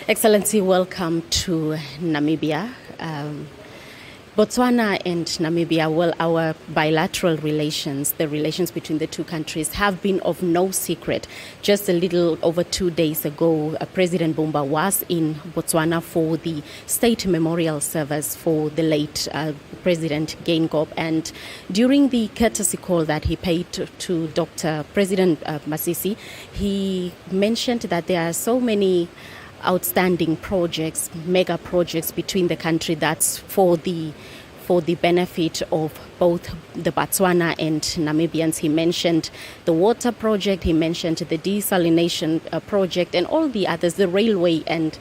Excellency, welcome to Namibia. Botswana and Namibia, well, our bilateral relations, the relations between the two countries have been of no secret. Just a little over 2 days ago, President Bumba was in Botswana for the state memorial service for the late President Geingob. And during the courtesy call that he paid to Dr. President Masisi, he mentioned that there are so many outstanding projects, mega projects between the country that's for the benefit of both the Botswana and Namibians. He mentioned the water project, he mentioned the desalination project and all the others, the railway and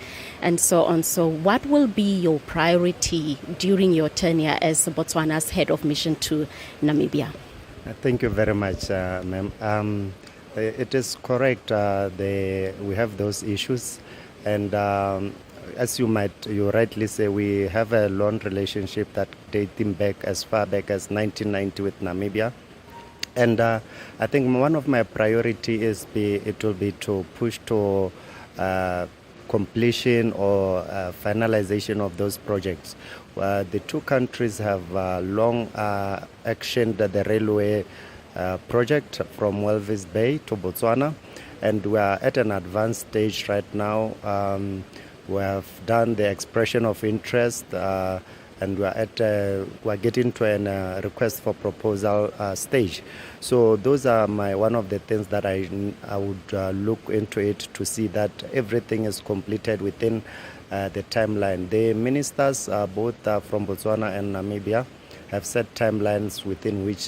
so on. So what will be your priority during your tenure as Botswana's head of mission to Namibia? Thank you very much, ma'am. It is correct, we have those issues. And as you rightly say, we have a long relationship that dating back as far back as 1990 with Namibia. And I think one of my priority it will be to push to completion or finalization of those projects. The two countries have long actioned the railway project from Walvis Bay to Botswana. And we are at an advanced stage right now. We have done the expression of interest, and we are getting to a request for proposal stage. So those are one of the things that I would look into it to see that everything is completed within the timeline. The ministers, both from Botswana and Namibia, have set timelines within which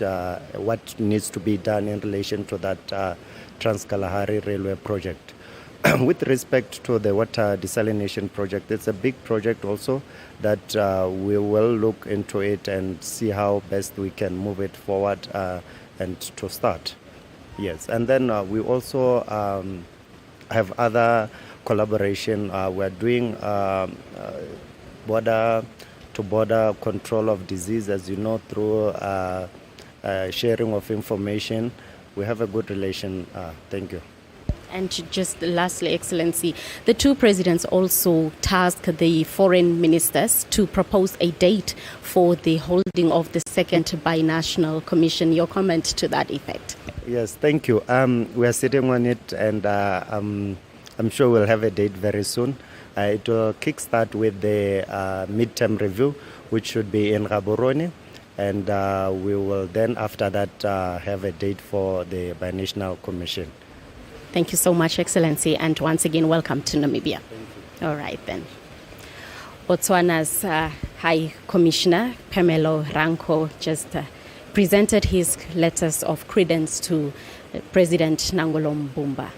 what needs to be done in relation to that Trans-Kalahari Railway project. With respect to the water desalination project, it's a big project also that we will look into it and see how best we can move it forward and to start. Yes, and then we also have other collaboration. We're doing border-to-border control of disease, as you know, through sharing of information. We have a good relation. Thank you. And just lastly, Excellency, the two presidents also tasked the foreign ministers to propose a date for the holding of the second binational commission. Your comment to that effect? Yes, thank you. We are sitting on it, and I'm sure we'll have a date very soon. It will kickstart with the midterm review, which should be in Gaborone. And we will then, after that, have a date for the binational commission. Thank you so much, Excellency, and once again, welcome to Namibia. All right, then. Botswana's High Commissioner, Pamelo Ranko, just presented his letters of credence to President Nangolo Mbumba.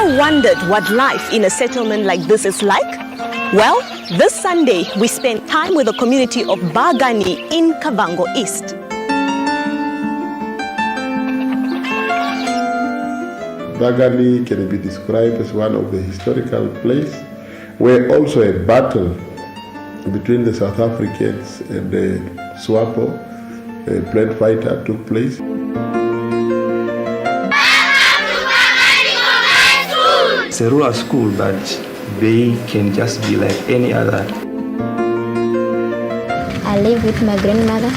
Ever wondered what life in a settlement like this is like? Well, this Sunday we spent time with the community of Bagani in Kavango East. Bagani can be described as one of the historical places where also a battle between the South Africans and the SWAPO, a plant fighter, took place. It's a rural school, but they can just be like any other. I live with my grandmother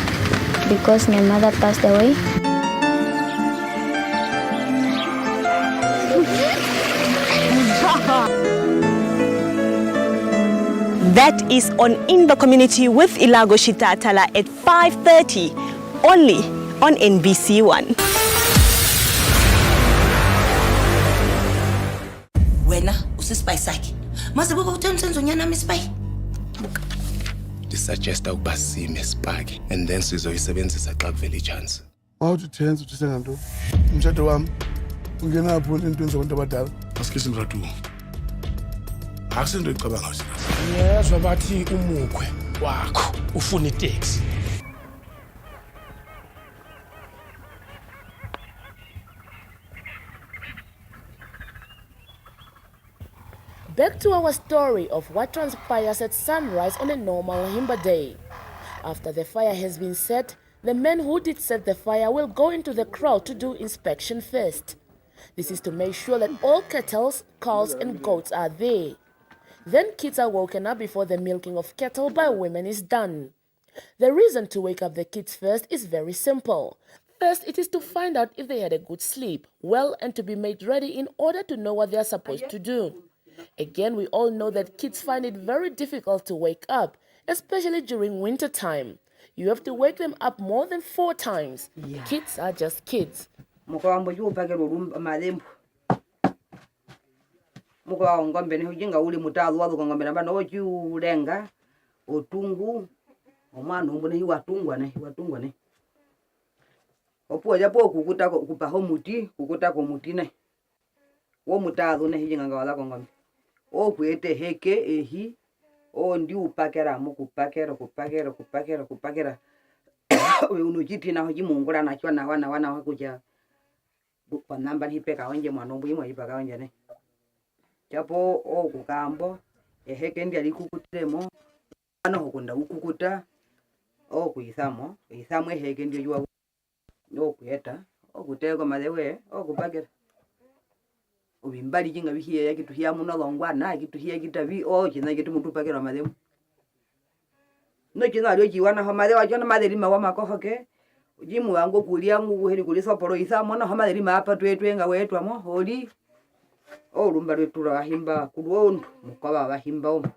because my mother passed away. That is on In the Community with Ilago Shitatala at 5:30, only on NBC1. Wena usisipai sakhe maze boka uthensenzo nyana misipai Disuggesta ukuba sime sipake and then sizoyisebenzisa xa kuvela ichance. Awuthi tense uthi senganto umshado wami ungena pho entweni zabantu abadala Asikisi mratu. Akusento icabanga sina. Yezwa bathi umukhwe wakho ufuna itaxi. Back to our story of what transpires at sunrise on a normal Himba day. After the fire has been set, the men who did set the fire will go into the crowd to do inspection first. This is to make sure that all cattle, cows and goats are there. Then kids are woken up before the milking of cattle by women is done. The reason to wake up the kids first is very simple. First, it is to find out if they had a good sleep, well, and to be made ready in order to know what they are supposed to do. Again, we all know that kids find it very difficult to wake up, especially during winter time. You have to wake them up more than 4 times. Kids are just kids. ngombe ni ujinga uli mutalu walu ngombe namba no ulenga otungu omwana umbone hiwatungwa ne opo japo kukuta kupa homuti kukuta ko mutine wo mutalu ne hijinga ngawala ngombe o kwete heke ehi o ndi upakera mukupakera kupakera we unujiti na hoji mungura na chwa na wana wakuja kwa namba hipeka wenje mwanombu yimwe ipaka wenje ne japo o kukambo eheke ndi alikukutremo ano hokunda ukukuta o kuisamo eheke ndi yua o kuyeta o kutego malewe o kupagera ubimbali jinga bihiye yakitu hiya muno longwana kitu hiya kitabi o kina kitu muntu pagera malewe no kina alio jiwana ho malewa jona maleri mawa makohoke jimu wango kulia ngu heri kulisa poro isamo no hamaderi mapa twetwenga wetwa mo holi o lumba lwetu lwa Himba kulwondu mukaba ba Himba omo.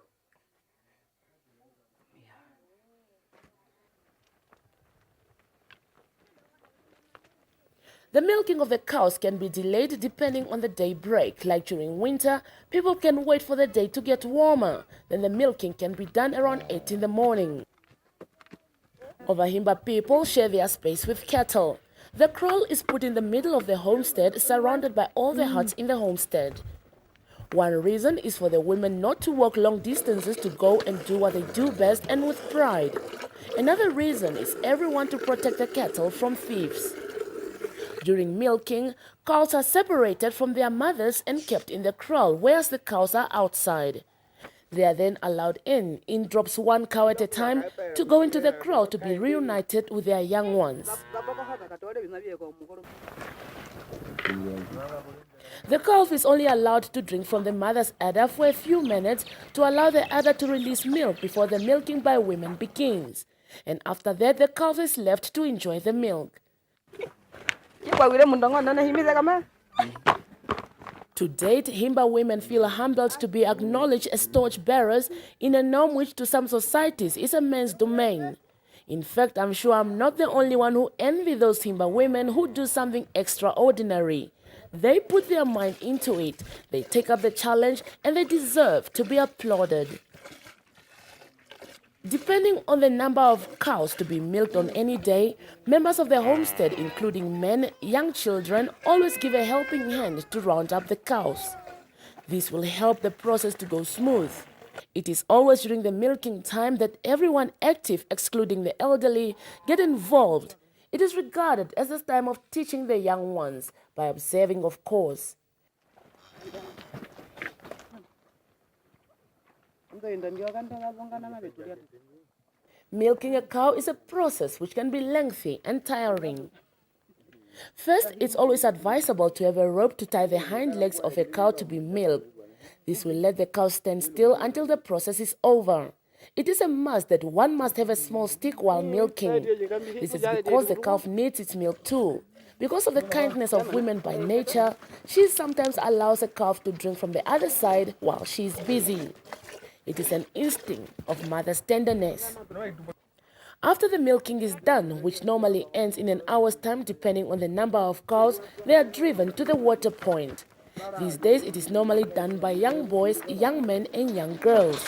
The milking of the cows can be delayed depending on the day break. Like during winter, people can wait for the day to get warmer. Then the milking can be done around 8 in the morning. Other Himba people share their space with cattle. The kraal is put in the middle of the homestead, surrounded by all the huts in the homestead. One reason is for the women not to walk long distances to go and do what they do best and with pride. Another reason is everyone to protect the cattle from thieves. During milking, cows are separated from their mothers and kept in the kraal, whereas the cows are outside. They are then allowed in drops 1 cow at a time, to go into the kraal to be reunited with their young ones. The calf is only allowed to drink from the mother's udder for a few minutes to allow the udder to release milk before the milking by women begins. And after that, the calf is left to enjoy the milk. To date, Himba women feel humbled to be acknowledged as torch bearers in a norm which to some societies is a man's domain. In fact, I'm sure I'm not the only one who envy those Himba women who do something extraordinary. They put their mind into it, they take up the challenge, and they deserve to be applauded. Depending on the number of cows to be milked on any day, members of the homestead, including men, young children, always give a helping hand to round up the cows. This will help the process to go smooth. It is always during the milking time that everyone active, excluding the elderly, get involved. It is regarded as a time of teaching the young ones, by observing, of course. Milking a cow is a process which can be lengthy and tiring. First, it's always advisable to have a rope to tie the hind legs of a cow to be milked. This will let the cow stand still until the process is over. It is a must that one must have a small stick while milking. This is because the calf needs its milk too. Because of the kindness of women by nature, she sometimes allows a calf to drink from the other side while she is busy. It is an instinct of mother's tenderness. After the milking is done, which normally ends in an hour's time depending on the number of cows, they are driven to the water point. These days it is normally done by young boys, young men and young girls.